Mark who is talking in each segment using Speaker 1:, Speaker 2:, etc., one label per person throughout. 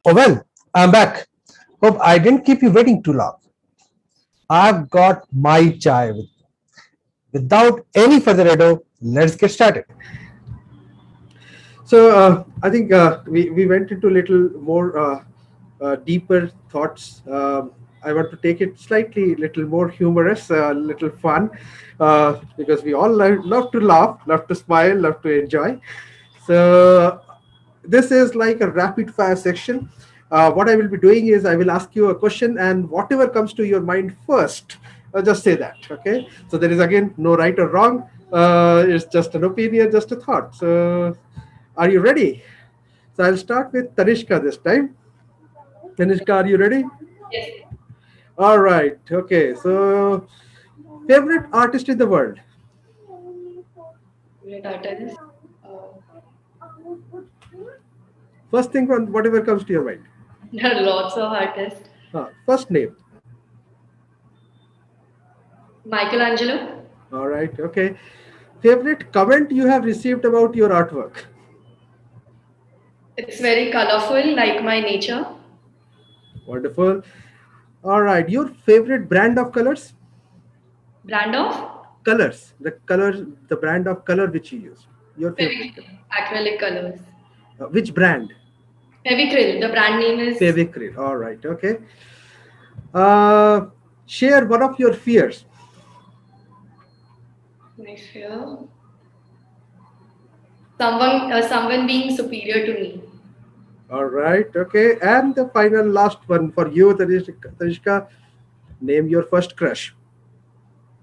Speaker 1: Oh well, I'm back. Hope I didn't keep you waiting too long. I've got my chai with. Without any further ado, let's get started.
Speaker 2: So I think we went into little more deeper thoughts. I want to take it slightly little more humorous, little fun, because we all love to laugh, love to smile, love to enjoy. So this is like a rapid fire section. What I will be doing is I will ask you a question, and whatever comes to your mind first, just say that. Okay. So there is again no right or wrong. It's just an opinion, just a thought. So are you ready? So I'll start with Tanishka this time. Tanishka, are you ready?
Speaker 3: Yes,
Speaker 2: All right. Okay. So favorite artist in the world.
Speaker 3: favorite artist.
Speaker 2: First thing on whatever comes to your mind.
Speaker 3: There are lots of artists.
Speaker 2: First name.
Speaker 3: Michelangelo.
Speaker 2: All right. Okay. Favorite comment you have received about your artwork.
Speaker 3: It's very colorful, like my nature.
Speaker 2: Wonderful. All right. Your favorite brand of colors?
Speaker 3: Brand of
Speaker 2: Colors. The colors, the brand of color which you use. Your favorite color.
Speaker 3: acrylic colors.
Speaker 2: Which brand?
Speaker 3: Fevicryl. The brand name is
Speaker 2: Fevicryl. All right. Okay. Uh, Share one of your fears.
Speaker 3: my fear. Someone being superior to me.
Speaker 2: All right. Okay. And the final last one for you, Tanishka. Tanishka, name your first crush.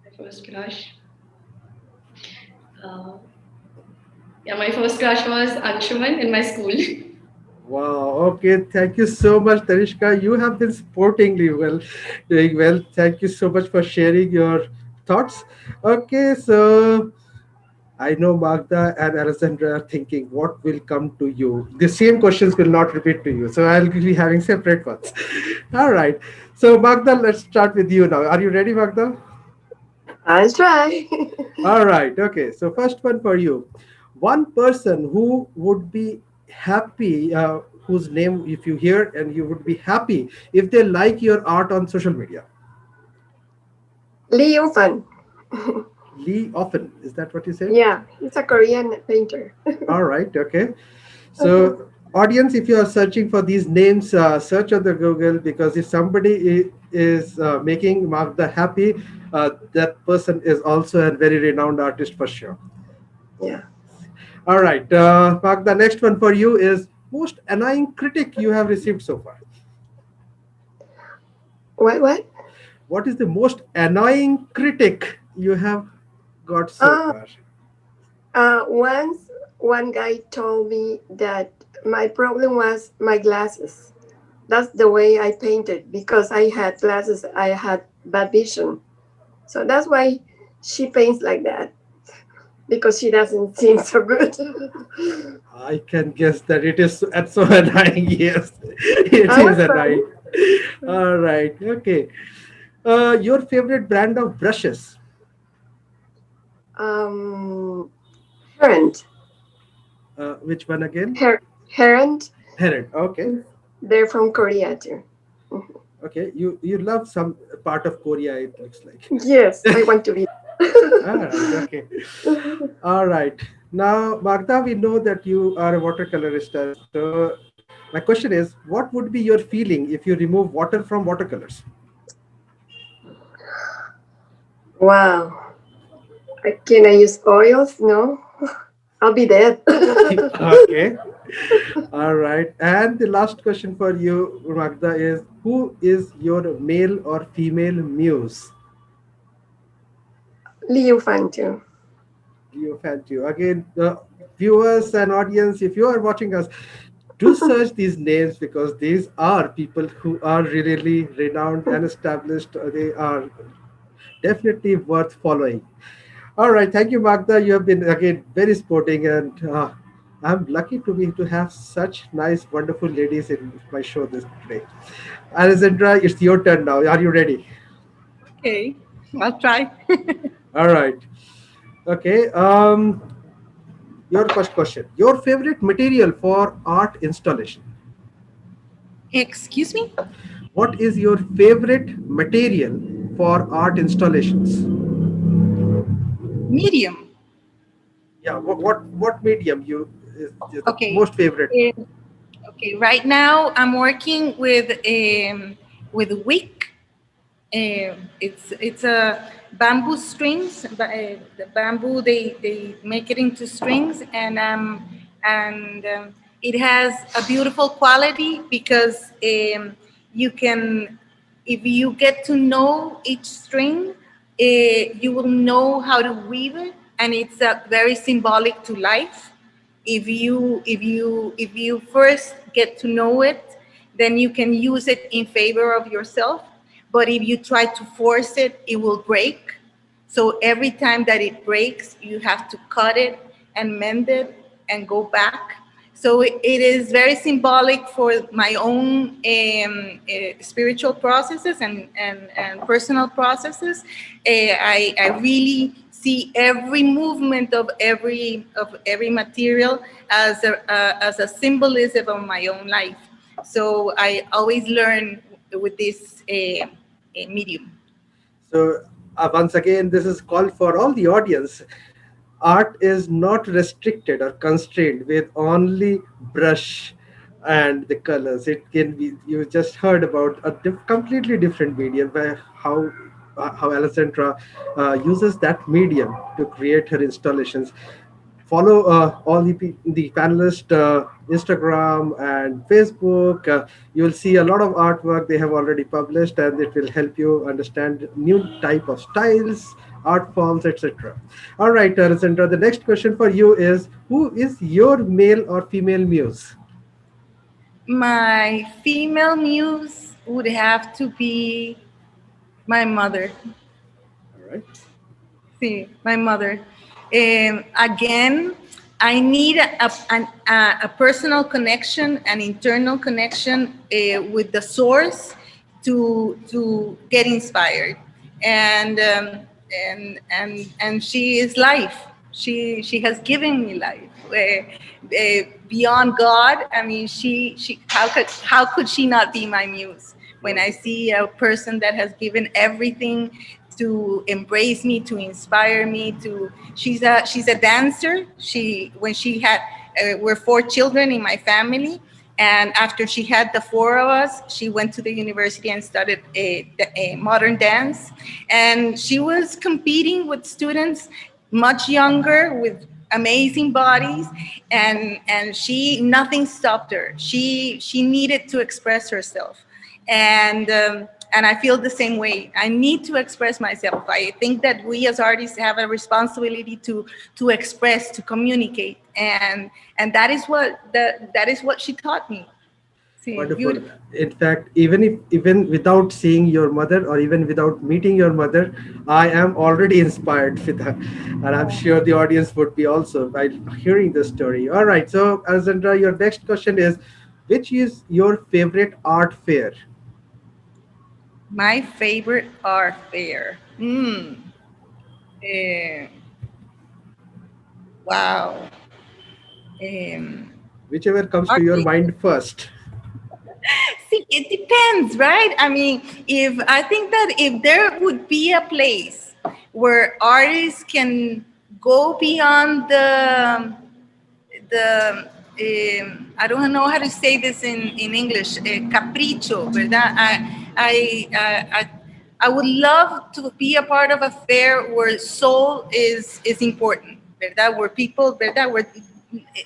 Speaker 3: My first crush. Uh, yeah, my first crush was Anshuman in my school.
Speaker 2: Wow. Okay. Thank you so much, Tanishka. You have been sportingly well, doing well. Thank you so much for sharing your thoughts. Okay. So I know Magda and Alessandra are thinking, what will come to you? The same questions will not repeat to you. So I'll be having separate ones. All right. So Magda, let's start with you now. Are you ready, Magda?
Speaker 4: I'll try.
Speaker 2: All right. Okay. So first one for you. One person who would be happy, whose name if you hear, and you would be happy if they like your art on social media.
Speaker 4: Lee Fan.
Speaker 2: Lee Offen. Is that what you said?
Speaker 4: Yeah, he's a Korean painter.
Speaker 2: All right. Okay. So, audience, if you are searching for these names, search on the Google, because if somebody is making Magda happy, that person is also a very renowned artist for sure.
Speaker 4: Yeah.
Speaker 2: All right, Magda, next one for you is most annoying critic you have received so far.
Speaker 4: What?
Speaker 2: What is the most annoying critic you have got so
Speaker 4: Uh,
Speaker 2: far?
Speaker 4: Once one guy told me that my problem was my glasses. That's the way I painted because I had glasses. I had bad vision. So that's why she paints like that because she doesn't seem so good.
Speaker 2: I can guess that it is at so annoying. Yes, it
Speaker 4: Our
Speaker 2: is annoying.
Speaker 4: friend,
Speaker 2: All right, okay. Your favorite brand of brushes?
Speaker 4: um, Herent,
Speaker 2: Which one again?
Speaker 4: Herent,
Speaker 2: Heron. Okay,
Speaker 4: they're from Korea too. Mhm.
Speaker 2: okay. You love some part of Korea. It looks like.
Speaker 4: Yes, I want to be.
Speaker 2: All right. Okay. All right. Now, Magda, we know that you are a watercolorist. So, my question is, what would be your feeling if you remove water from watercolors?
Speaker 4: Wow. Can I use oils? No, I'll be dead.
Speaker 2: Okay. All right. And the last question for you, Magda, is who is your male or female muse?
Speaker 4: Liu Fan too.
Speaker 2: You fan you. Again, the viewers and audience, if you are watching us, do search these names because these are people who are really renowned and established. They are definitely worth following. All right, thank you, Magda. You have been again very sporting, and I'm lucky to have such nice, wonderful ladies in my show this today. Alessandra, it's your turn now. Are you ready?
Speaker 5: Okay, I'll try.
Speaker 2: All right. Okay. Your first question. Your favorite material for art installation?
Speaker 5: Excuse me?
Speaker 2: What is your favorite material for art installations?
Speaker 5: Medium.
Speaker 2: Yeah, what medium is the
Speaker 5: Okay.
Speaker 2: most favorite?
Speaker 5: Um, okay. Right now, I'm working with wick. It's a bamboo strings. The bamboo they make it into strings, and it has a beautiful quality because you can, if you get to know each string, you will know how to weave it, and it's very symbolic to life. If you first get to know it, then you can use it in favor of yourself. But if you try to force it, it will break. So every time that it breaks, you have to cut it and mend it and go back. So it is very symbolic for my own spiritual processes and personal processes. I really see every movement of every material as a symbolism of my own life. So I always learn with this medium.
Speaker 2: So once again, this is called for all the audience. Art is not restricted or constrained with only brush and the colors. It can be, you just heard about a completely different medium, where how Alessandra uses that medium to create her installations. Follow all the panelist Instagram and Facebook. You'll see a lot of artwork they have already published, and it will help you understand new type of styles, art forms, etc. All right, Alessandra, the next question for you is, who is your male or female muse?
Speaker 5: My female muse would have to be my mother.
Speaker 2: All right.
Speaker 5: See, my mother. Again, I need a personal connection, an internal connection with the source to get inspired, and and she is life. She has given me life. Beyond God, I mean, she how could she not be my muse? When I see a person that has given everything to embrace me, to inspire me, to she's a dancer. She when she had we're four children in my family, and after she had the four of us, she went to the university and studied a modern dance, and she was competing with students much younger with amazing bodies, and she nothing stopped her. She needed to express herself, and I feel the same way. I need to express myself. I think that we as artists have a responsibility to express, to communicate, and that is what she taught me. See,
Speaker 2: Wonderful.
Speaker 5: beautiful.
Speaker 2: In fact, even without seeing your mother or even without meeting your mother, I am already inspired with her, and I'm sure the audience would be also by hearing this story. All right. So, Alexandra, your next question is, which is your favorite art fair?
Speaker 5: My favorite art fair. Eh, wow. Um,
Speaker 2: Whichever comes to
Speaker 5: art
Speaker 2: your
Speaker 5: fair.
Speaker 2: mind first.
Speaker 5: See, it depends, right? I mean, if I think that if there would be a place where artists can go beyond the I don't know how to say this in English, capricho, ¿verdad? I would love to be a part of a fair where soul is important, ¿verdad? Where people, ¿verdad? Where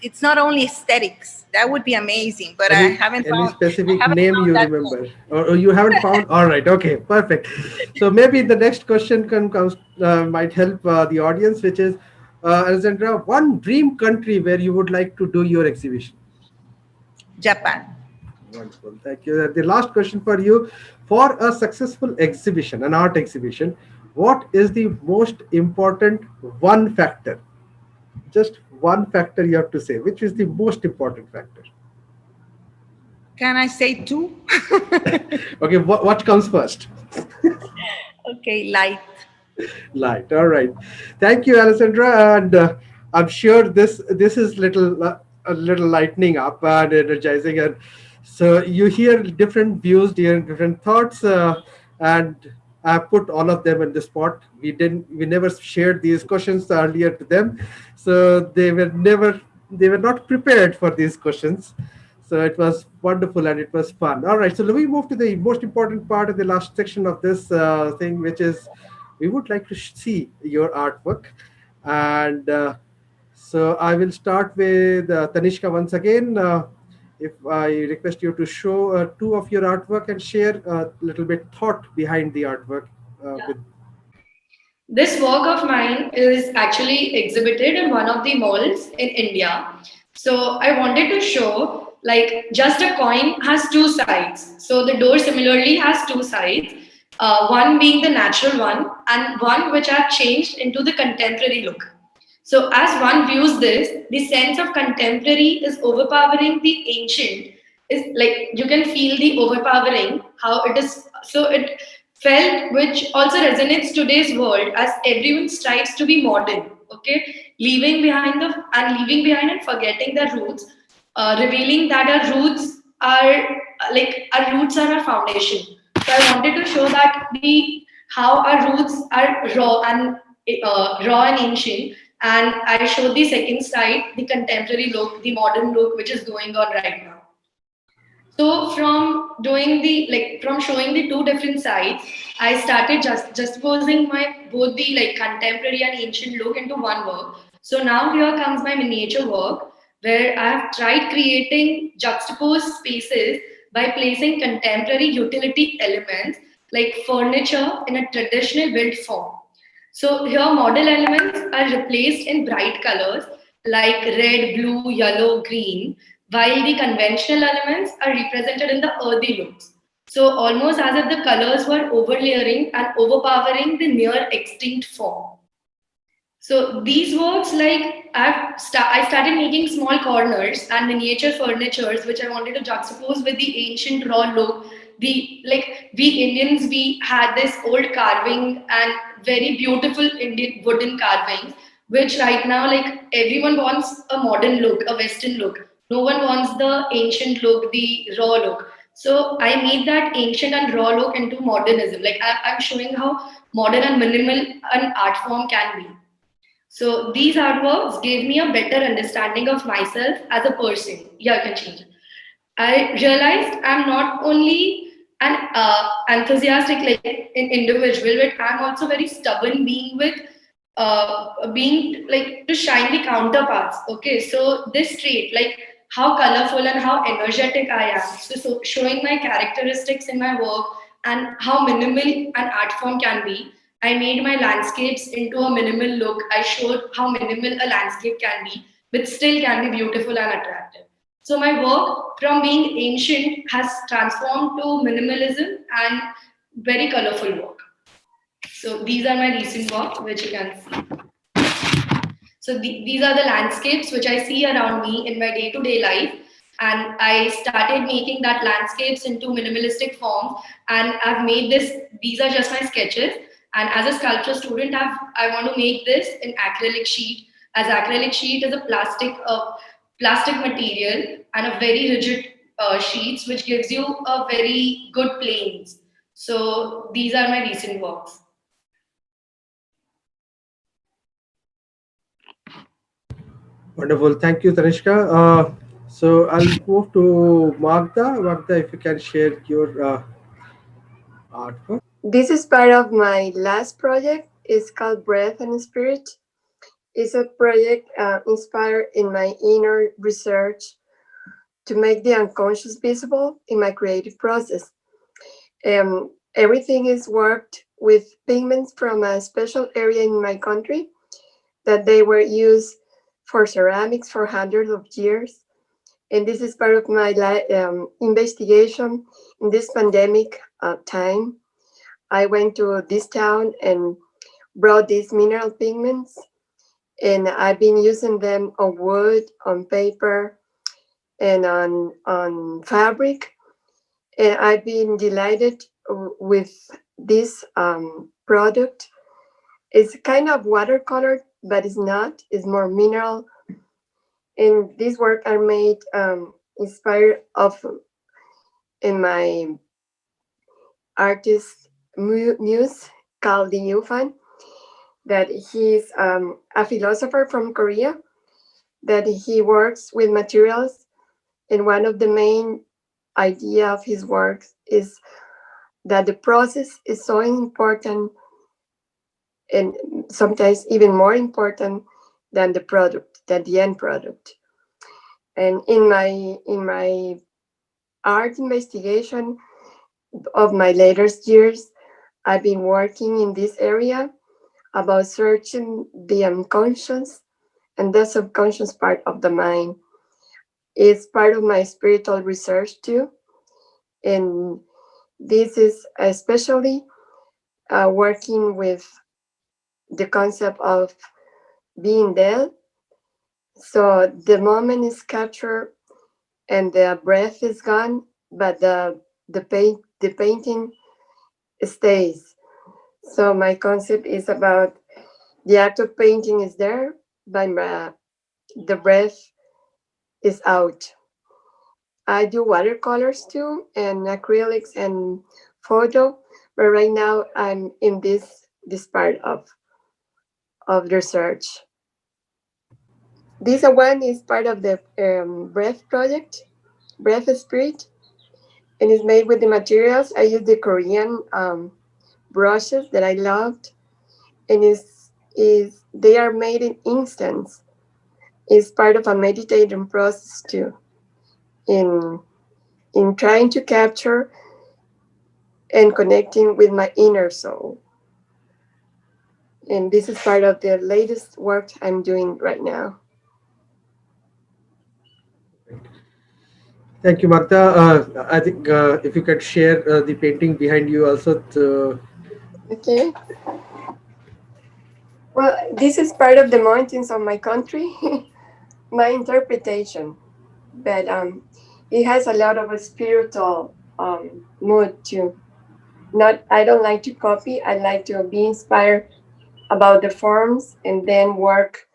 Speaker 5: it's not only aesthetics. That would be amazing, but I
Speaker 2: Any
Speaker 5: haven't
Speaker 2: any
Speaker 5: found I
Speaker 2: specific
Speaker 5: haven't
Speaker 2: name
Speaker 5: found
Speaker 2: you
Speaker 5: that
Speaker 2: remember,
Speaker 5: yet.
Speaker 2: or you haven't found? All right. Okay. Perfect. So maybe the next question comes might help the audience, which is, Alexandra, one dream country where you would like to do your exhibition.
Speaker 5: Japan.
Speaker 2: Wonderful. Thank you. The last question for you: for a successful exhibition, an art exhibition, what is the most important one factor? Just one factor you have to say. Which is the most important factor?
Speaker 5: Can I say two?
Speaker 2: Okay. What comes first?
Speaker 5: Okay, light.
Speaker 2: Light. All right. Thank you, Alessandra. And I'm sure this is a little lightening up and energizing. And So you hear different views, different thoughts, and I put all of them in the spot. We never shared these questions earlier to them, so they were not prepared for these questions. So it was wonderful and it was fun. All right, so let me move to the most important part of the last section of this thing, which is we would like to see your artwork. And so I will start with Tanishka once again. If I request you to show two of your artwork and share a little bit thought behind the artwork
Speaker 3: Yeah.
Speaker 2: with.
Speaker 3: This work of mine is actually exhibited in one of the malls in India. So I wanted to show like just a coin has two sides. So the door similarly has two sides, one being the natural one and one which I've changed into the contemporary look. So as one views this, the sense of contemporary is overpowering the ancient. Is like you can feel the overpowering how it is. So it felt which also resonates today's world as everyone strives to be modern. Okay, leaving behind and forgetting their roots, revealing that our roots are our foundation. So I wanted to show that the how our roots are raw and ancient, and I showed the second side, the contemporary look, the modern look, which is going on right now. So from showing the two different sides, I started just posing my both the like contemporary and ancient look into one work. So now here comes my miniature work where I have tried creating juxtaposed spaces by placing contemporary utility elements like furniture in a traditional built form. So here model elements are replaced in bright colors like red, blue, yellow, green, while the conventional elements are represented in the earthy looks. So almost as if the colors were overlayering and overpowering the near extinct form. So these works, like I started making small corners and miniature furnitures, which I wanted to juxtapose with the ancient raw look. We Indians, we had this old carving and very beautiful Indian wooden carvings, which right now like everyone wants a modern look, a Western look. No one wants the ancient look, the raw look. So I made that ancient and raw look into modernism. Like I'm showing how modern and minimal an art form can be. So these artworks gave me a better understanding of myself as a person. Yeah, you can change it. I realized I'm not only an enthusiastic like an individual, but I'm also very stubborn being with being like to shine the counterparts. Okay, so this trait, like how colorful and how energetic I am. So showing my characteristics in my work and how minimal an art form can be. I made my landscapes into a minimal look. I showed how minimal a landscape can be, but still can be beautiful and attractive. So my work from being ancient has transformed to minimalism and very colorful work. So these are my recent work, which you can see. So these are the landscapes which I see around me in my day-to-day life. And I started making that landscapes into minimalistic forms. And I've made this, these are just my sketches. And as a sculpture student, I want to make this in acrylic sheet, as acrylic sheet is a plastic material and a very rigid sheets, which gives you a very good planes. So these are my recent works.
Speaker 2: Wonderful. Thank you, Tanishka. So I'll move to Magda. Magda, if you can share your artwork.
Speaker 4: This is part of my last project. It's called Breath and Spirit. It's a project inspired in my inner research to make the unconscious visible in my creative process. Everything is worked with pigments from a special area in my country that they were used for ceramics for hundreds of years. And this is part of my investigation in this pandemic time. I went to this town and brought these mineral pigments, and I've been using them on wood, on paper, and on fabric. And I've been delighted with this product. It's kind of watercolor, but it's not. It's more mineral. And these work are made inspired of in my artist muse called the Yufan, that he's a philosopher from Korea, that he works with materials, and one of the main idea of his works is that the process is so important, and sometimes even more important than the product, than the end product. And in my art investigation of my latest years, I've been working in this area about searching the unconscious and the subconscious part of the mind. It's part of my spiritual research too. And this is especially working with the concept of being dead. So the moment is captured and the breath is gone, but the painting stays. So my concept is about the act of painting is there, but the breath is out. I do watercolors too, and acrylics and photo, but right now I'm in this part of research. This one is part of the breath project, breath spirit, and it's made with the materials. I use the Korean brushes that I loved, and is they are made in instants. It's part of a meditating process too, in in trying to capture and connecting with my inner soul. And this is part of the latest work I'm doing right now.
Speaker 2: Thank you, Magda. I think if you could share the painting behind you also.
Speaker 4: Okay. Well, this is part of the mountains of my country, my interpretation. But it has a lot of a spiritual mood too. Not, I don't like to copy. I like to be inspired about the forms and then work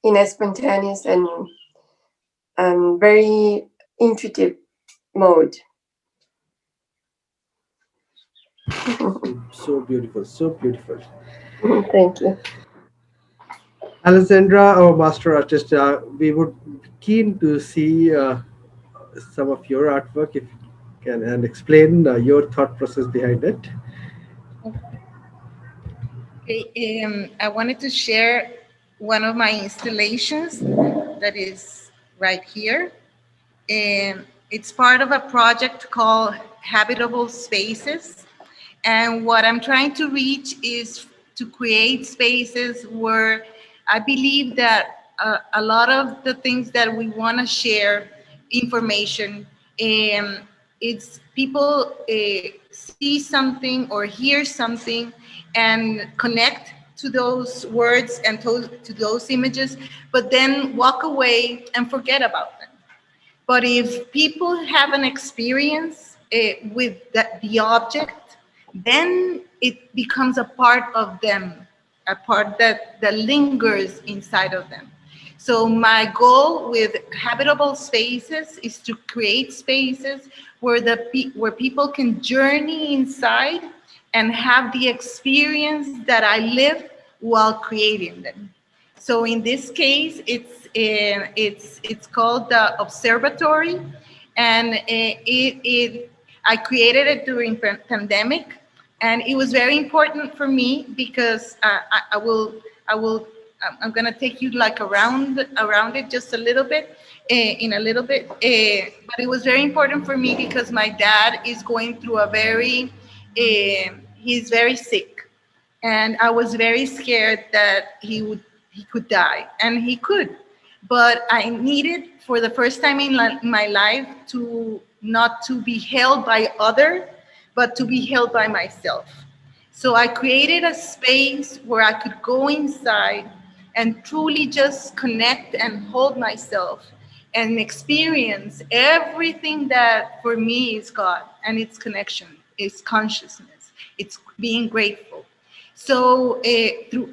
Speaker 4: in a spontaneous and very intuitive mode.
Speaker 2: So beautiful, so beautiful.
Speaker 4: Thank you.
Speaker 2: Alessandra, our master artist, we would be keen to see some of your artwork if you can and explain your thought process behind it.
Speaker 5: Okay, I wanted to share one of my installations that is right here. It's part of a project called Habitable Spaces. And what I'm trying to reach is to create spaces where I believe that a lot of the things that we want to share, information, it's people see something or hear something and connect to those words and to those images, but then walk away and forget about them. But if people have an experience with the object, then it becomes a part of them, a part that lingers inside of them. So my goal with habitable spaces is to create spaces where where people can journey inside and have the experience that I live while creating them. So in this case, it's called the observatory, and I created it during pandemic, and it was very important for me because I will I'm gonna take you like around it just a little bit in a little bit, but it was very important for me because my dad is going through a very he's very sick, and I was very scared that he could die, and he could. But I needed, for the first time in my life, to not to be held by other, but to be held by myself. So I created a space where I could go inside and truly just connect and hold myself and experience everything that for me is God and its connection, its consciousness, it's being grateful. So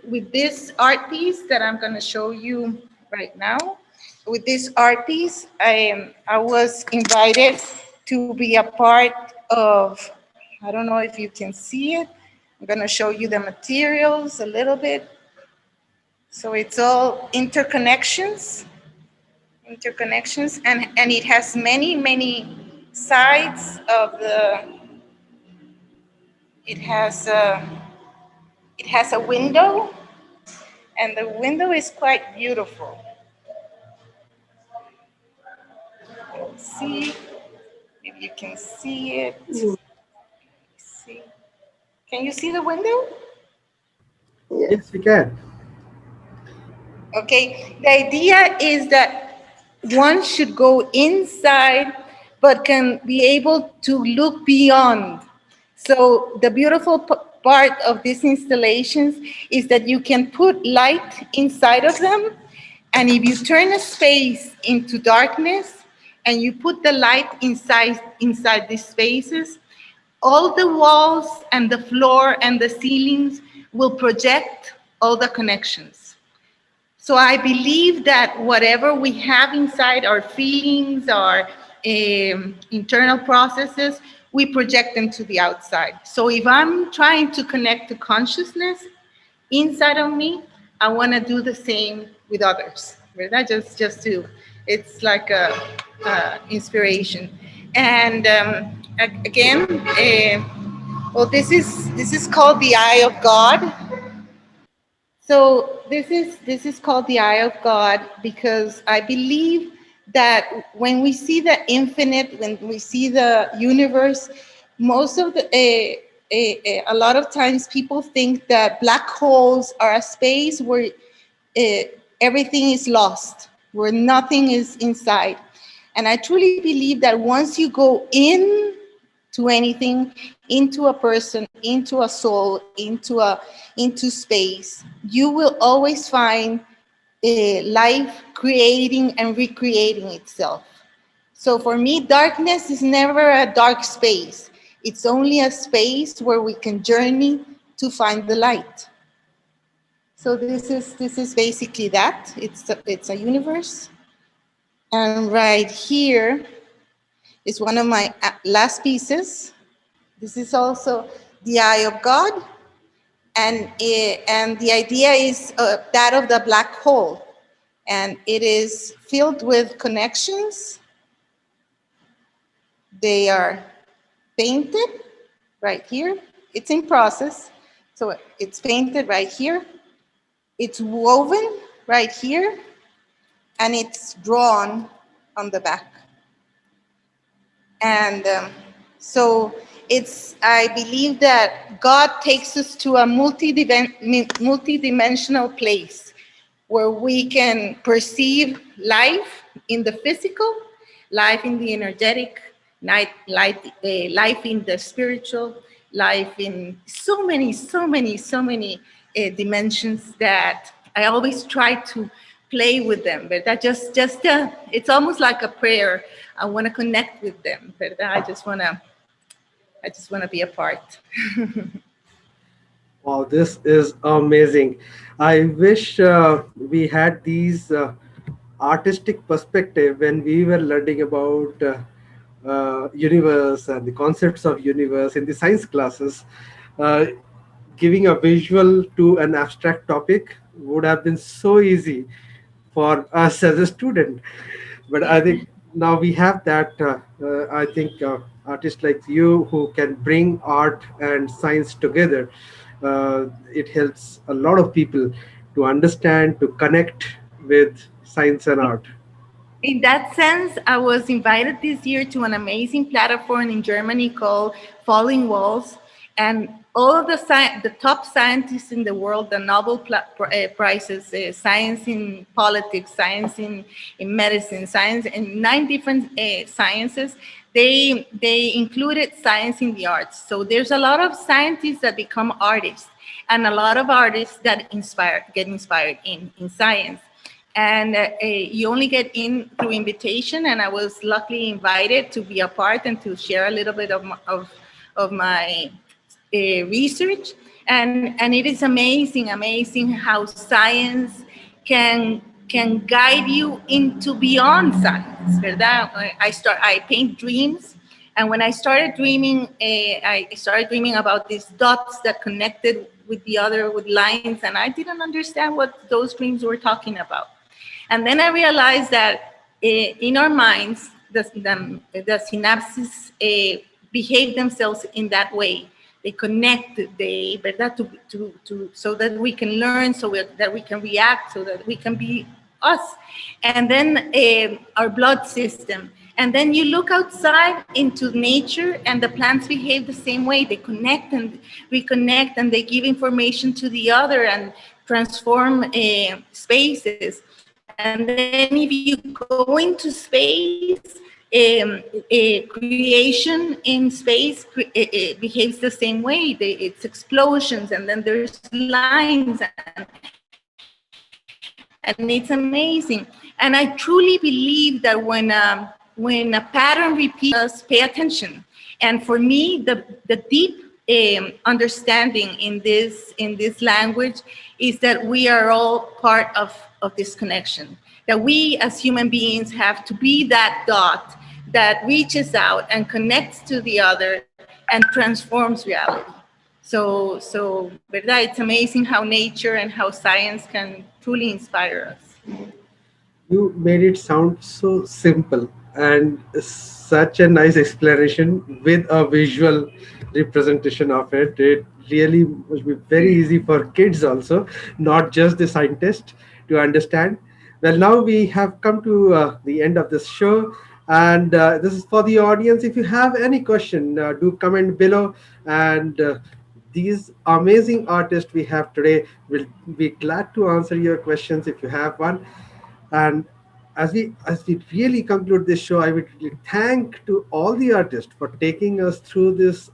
Speaker 5: with this art piece that I'm going to show you right now, with this art piece, I was invited to be a part of, I don't know if you can see it. I'm going to show you the materials a little bit. So it's all interconnections, and it has many sides of the, it has a window, and the window is quite beautiful. See if you can see it. See, can you see the window?
Speaker 4: Yes.
Speaker 2: Yes, we can.
Speaker 5: Okay, the idea is that one should go inside but can be able to look beyond. So the beautiful part of these installations is that you can put light inside of them, and if you turn a space into darkness and you put the light inside these spaces, all the walls and the floor and the ceilings will project all the connections. So I believe that whatever we have inside, our feelings, our internal processes, we project them to the outside. So if I'm trying to connect to consciousness inside of me, I want to do the same with others. Right? Just to, it's like a inspiration. And again, well, this is called the Eye of God. So this is called the eye of God because I believe that when we see the infinite, when we see the universe, most of the a lot of times people think that black holes are a space where uh, everything is lost, where nothing is inside. And I truly believe that once you go in to anything, into a person, into a soul, into space, you will always find life creating and recreating itself. So for me, darkness is never a dark space. It's only a space where we can journey to find the light. So this is basically that. It's a universe, and right here is one of my last pieces. This is also the eye of God, and the idea is that of the black hole, and it is filled with connections. They are painted right here. It's in process, so it's painted right here. It's woven right here, and it's drawn on the back. And so I believe that God takes us to a multi-dimensional place where we can perceive life in the physical, life in the energetic, life in the spiritual, life in so many dimensions that I always try to play with them. But that just it's almost like a prayer. I want to connect with them, but I just want to be a part.
Speaker 2: Wow, this is amazing. I wish we had these artistic perspective when we were learning about universe and the concepts of universe in the science classes. Uh, Giving a visual to an abstract topic would have been so easy for us as a student. But I think now we have that. I think artists like you who can bring art and science together. It helps a lot of people to understand, to connect with science and art.
Speaker 5: In that sense, I was invited this year to an amazing platform in Germany called Falling Walls, and all of the top scientists in the world, the Nobel prizes, science in politics, science in medicine, science in 9 different sciences. They included science in the arts. So there's a lot of scientists that become artists, and a lot of artists that get inspired in science. And you only get in through invitation, and I was luckily invited to be a part and to share a little bit of my research. And it is amazing how science can guide you into beyond science, ¿verdad? I paint dreams, And when I started dreaming, I started dreaming about these dots that connected with the other with lines, and I didn't understand what those dreams were talking about. And then I realized that in our minds, the synapses behave themselves in that way. They connect, they, ¿verdad? So that we can learn, that we can react, so that we can be us. And then our blood system. And then you look outside into nature, and the plants behave the same way. They connect and reconnect, and they give information to the other and transform spaces. And then if you go into space, creation in space behaves the same way. It's explosions, and then there's lines, and it's amazing. And I truly believe that when a pattern repeats, us pay attention. And for me, the deep understanding in this language is that we are all part of this connection. That we as human beings have to be that dot that reaches out and connects to the other and transforms reality. So, ¿verdad? It's amazing how nature and how science can truly inspire us.
Speaker 2: You made it sound so simple and such a nice explanation with a visual representation of it. It really must be very easy for kids also, not just the scientist, to understand. Well, now we have come to the end of this show, and this is for the audience. If you have any question, do comment below, and these amazing artists we have today will be glad to answer your questions if you have one. And as we really conclude this show, I would really thank to all the artists for taking us through this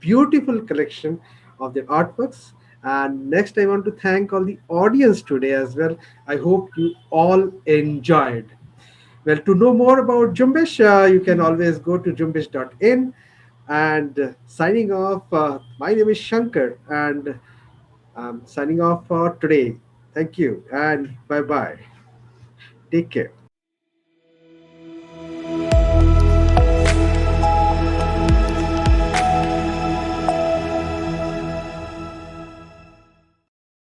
Speaker 2: beautiful collection of their artworks. And next, I want to thank all the audience today as well. I hope you all enjoyed. Well, to know more about Jumbish, you can always go to jumbish.in. And signing off, my name is Shankar, and I'm signing off for today. Thank you, and bye bye. Take care.